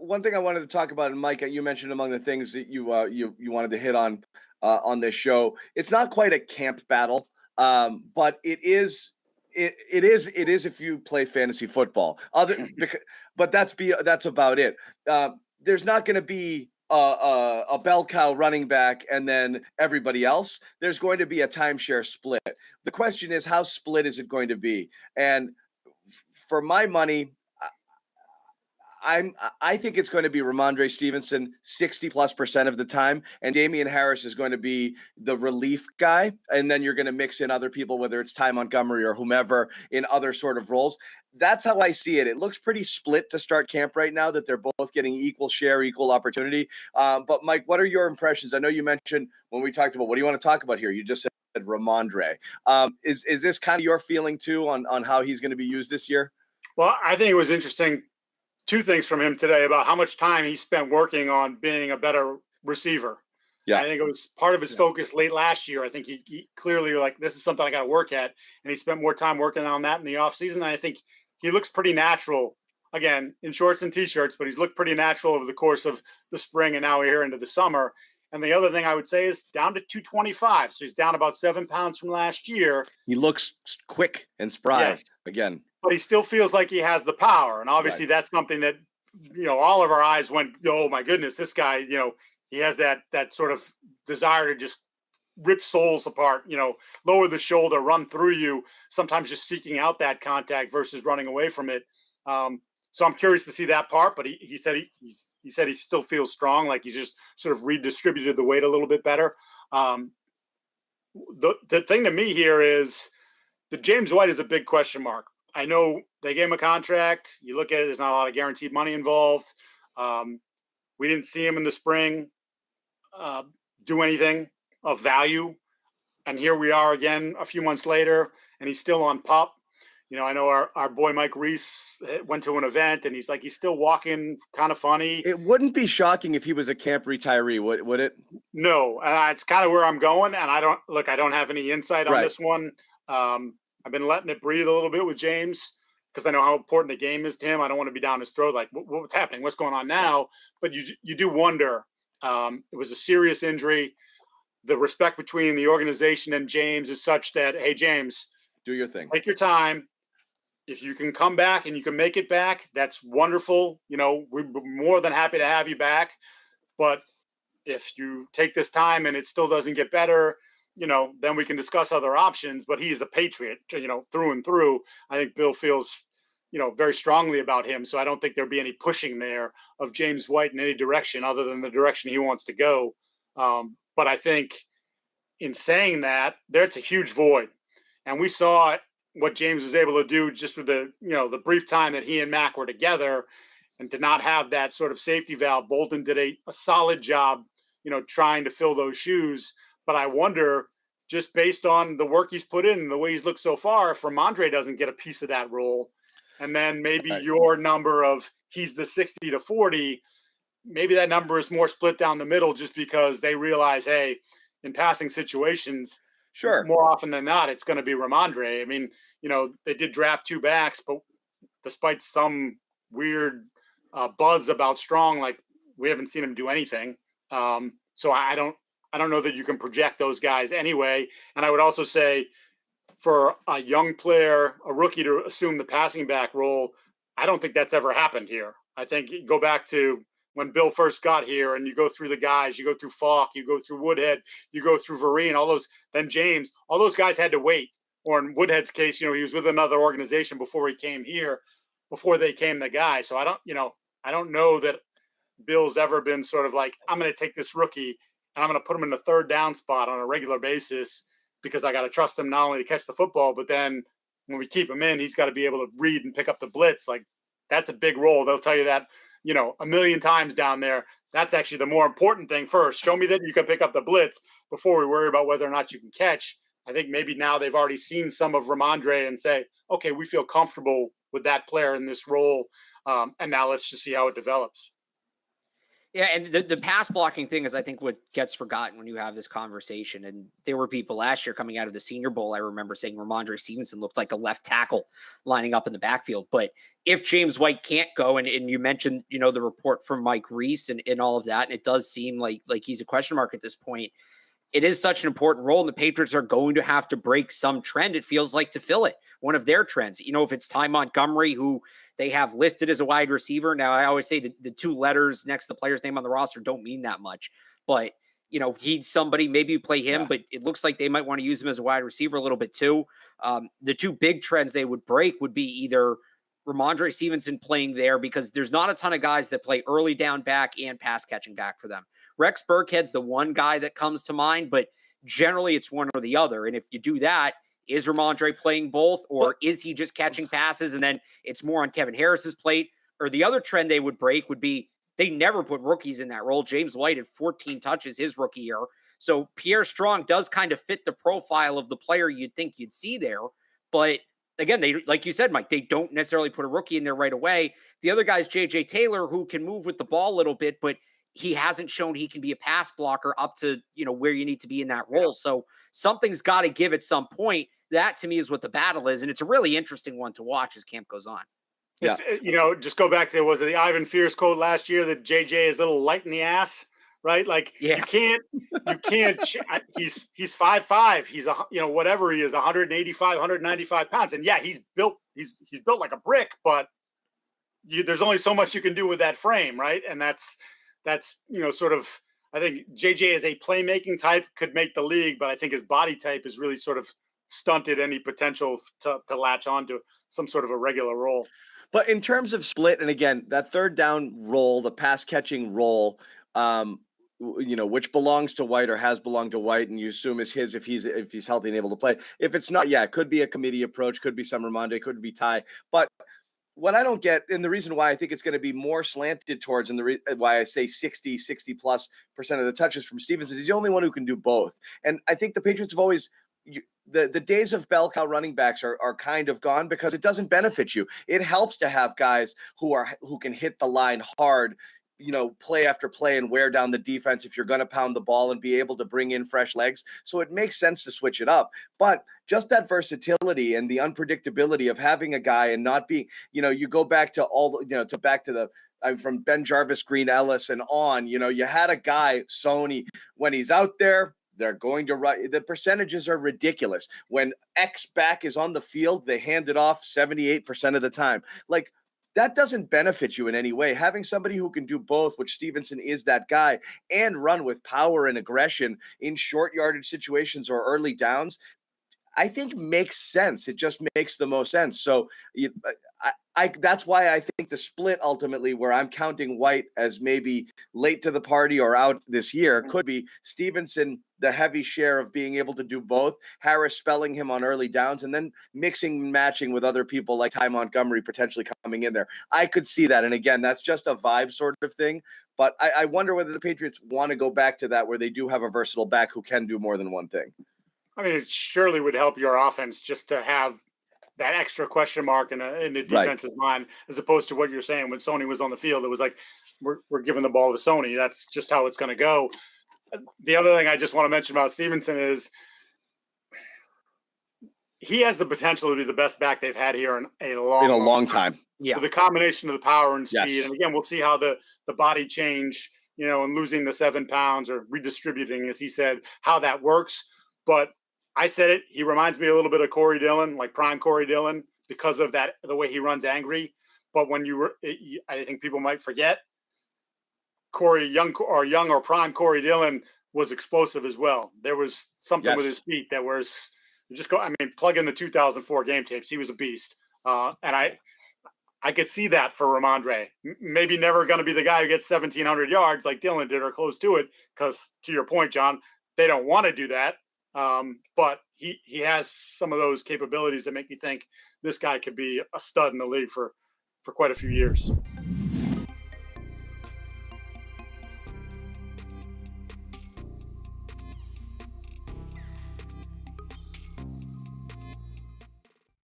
one thing I wanted to talk about, and Mike, you mentioned among the things that you wanted to hit on this show. It's not quite a camp battle, but it is. It is if you play fantasy football. But that's about it. There's not going to be a bell cow running back and then everybody else. There's going to be a timeshare split. The question is, how split is it going to be? And for my money, I think it's going to be Rhamondre Stevenson 60+% of the time, and Damian Harris is going to be the relief guy, and then you're going to mix in other people, whether it's Ty Montgomery or whomever, in other sort of roles. That's how I see it. It looks pretty split to start camp right now, that they're both getting equal share, equal opportunity. But Mike, what are your impressions? I know you mentioned when we talked about, what do you want to talk about here? You just said Rhamondre. Is this kind of your feeling too on how he's going to be used this year? Well, I think it was interesting. Two things from him today about how much time he spent working on being a better receiver. Yeah, I think it was part of his focus late last year. I think he clearly like, this is something I got to work at. And he spent more time working on that in the offseason. And I think he looks pretty natural, again, in shorts and T-shirts, but he's looked pretty natural over the course of the spring and now we're here into the summer. And the other thing I would say is down to 225. So he's down about 7 pounds from last year. He looks quick and spry again. But he still feels like he has the power. And obviously that's something that, all of our eyes went, oh my goodness, this guy, he has that sort of desire to just rip souls apart, lower the shoulder, run through you, sometimes just seeking out that contact versus running away from it. So I'm curious to see that part, but he said he said he still feels strong, like he's just sort of redistributed the weight a little bit better. The thing to me here is that James White is a big question mark. I know they gave him a contract. You look at it, there's not a lot of guaranteed money involved. We didn't see him in the spring do anything of value. And here we are again a few months later, and he's still on PUP. I know our boy Mike Reese went to an event, and he's still walking kind of funny. It wouldn't be shocking if he was a camp retiree, would it? No, it's kind of where I'm going, and I don't have any insight on this one. I've been letting it breathe a little bit with James because I know how important the game is to him. I don't want to be down his throat, like what's happening, what's going on now. But you do wonder. It was a serious injury. The respect between the organization and James is such that, hey, James, do your thing. Take your time. If you can come back and you can make it back, that's wonderful. We're more than happy to have you back. But if you take this time and it still doesn't get better, then we can discuss other options. But he is a Patriot, through and through. I think Bill feels, very strongly about him. So I don't think there'll be any pushing there of James White in any direction other than the direction he wants to go. But I think in saying that, there's a huge void. And we saw what James was able to do just with the brief time that he and Mac were together, and to not have that sort of safety valve. Bolton did a solid job, trying to fill those shoes. But I wonder, just based on the work he's put in and the way he's looked so far, if Rhamondre doesn't get a piece of that role, and then maybe your number of he's the 60 to 40, maybe that number is more split down the middle just because they realize, hey, in passing situations, sure, more often than not, it's going to be Rhamondre. I mean, they did draft 2 backs, but despite some weird buzz about Strong, like we haven't seen him do anything. So I don't know that you can project those guys anyway. And I would also say for a young player, a rookie, to assume the passing back role, I don't think that's ever happened here. I think you go back to when Bill first got here and you go through the guys, you go through Falk, you go through Woodhead, you go through Vereen, all those, then James, all those guys had to wait. Or in Woodhead's case, he was with another organization before he came here, before they came the guy. So I don't know that Bill's ever been sort of like, I'm going to take this rookie and I'm going to put him in the third down spot on a regular basis because I got to trust him not only to catch the football, but then when we keep him in, he's got to be able to read and pick up the blitz. Like, that's a big role. They'll tell you that, a million times down there. That's actually the more important thing first. Show me that you can pick up the blitz before we worry about whether or not you can catch. I think maybe now they've already seen some of Rhamondre and say, okay, we feel comfortable with that player in this role. And now let's just see how it develops. Yeah, and the pass blocking thing is, I think, what gets forgotten when you have this conversation. And there were people last year coming out of the Senior Bowl, I remember saying Rhamondre Stevenson looked like a left tackle lining up in the backfield. But if James White can't go, and you mentioned, the report from Mike Reese and all of that, and it does seem like he's a question mark at this point. It is such an important role, and the Patriots are going to have to break some trend, it feels like, to fill it. One of their trends. If it's Ty Montgomery, who they have listed as a wide receiver. Now, I always say the two letters next to the player's name on the roster don't mean that much. But, he's somebody, maybe you play him, but it looks like they might want to use him as a wide receiver a little bit too. The two big trends they would break would be either Rhamondre Stevenson playing there, because there's not a ton of guys that play early down back and pass catching back for them. Rex Burkhead's the one guy that comes to mind, but generally it's one or the other. And if you do that, is Rhamondre playing both, or is he just catching passes and then it's more on Kevin Harris's plate? Or the other trend they would break would be they never put rookies in that role. James White had 14 touches his rookie year. So Pierre Strong does kind of fit the profile of the player you'd think you'd see there. But again, they, like you said, Mike, they don't necessarily put a rookie in there right away. The other guy is J.J. Taylor, who can move with the ball a little bit, but he hasn't shown he can be a pass blocker up to, where you need to be in that role. So something's got to give at some point. That, to me, is what the battle is. And it's a really interesting one to watch as camp goes on. Yeah. Just go back to, was it the Ivan Fierce quote last year that JJ is a little light in the ass, right? Like, you can't, he's 5'5", he's whatever he is, 185, 195 pounds. And yeah, he's built like a brick, but there's only so much you can do with that frame. Right. And that's, sort of, I think JJ as a playmaking type could make the league, but I think his body type is really sort of stunted any potential to latch onto some sort of a regular role. But in terms of split, and again, that third down role, the pass catching role, which belongs to White or has belonged to White, and you assume is his if he's healthy and able to play. If it's not, it could be a committee approach, could be some Rhamondre, could be Ty. But what I don't get, and the reason why I think it's going to be more slanted towards, and why I say 60 plus % of the touches from Stevenson, he's the only one who can do both. And I think the Patriots have always, the days of bell cow running backs are kind of gone, because it doesn't benefit you. It helps to have guys who can hit the line hard, play after play, and wear down the defense if you're going to pound the ball and be able to bring in fresh legs. So it makes sense to switch it up. But just that versatility and the unpredictability of having a guy and not being, you go back to from Ben Jarvis, Green Ellis and on, you had a guy, Sony, when he's out there, they're going to run. The percentages are ridiculous. When X back is on the field, they hand it off 78% of the time. Like, that doesn't benefit you in any way. Having somebody who can do both, which Stevenson is that guy, and run with power and aggression in short yardage situations or early downs, I think makes sense. It just makes the most sense. So that's why I think the split ultimately, where I'm counting White as maybe late to the party or out this year, could be Stevenson, the heavy share of being able to do both, Harris spelling him on early downs, and then mixing and matching with other people like Ty Montgomery potentially coming in there. I could see that. And again, that's just a vibe sort of thing. But I wonder whether the Patriots want to go back to that, where they do have a versatile back who can do more than one thing. I mean, it surely would help your offense just to have that extra question mark in the defense's mind, as opposed to what you're saying when Sony was on the field. It was like, we're giving the ball to Sony. That's just how it's going to go. The other thing I just want to mention about Stevenson is he has the potential to be the best back they've had here in a long time. Yeah. With the combination of the power and speed. Yes. And again, we'll see how the body change, and losing the 7 pounds or redistributing, as he said, how that works. But I said it, he reminds me a little bit of Corey Dillon, like prime Corey Dillon, because of that, the way he runs angry. But when I think people might forget, young or prime Corey Dillon was explosive as well. There was something with his feet that was plug in the 2004 game tapes. He was a beast. And I could see that for Rhamondre. Maybe never going to be the guy who gets 1,700 yards like Dillon did or close to it, because to your point, John, they don't want to do that. But he has some of those capabilities that make me think this guy could be a stud in the league for quite a few years.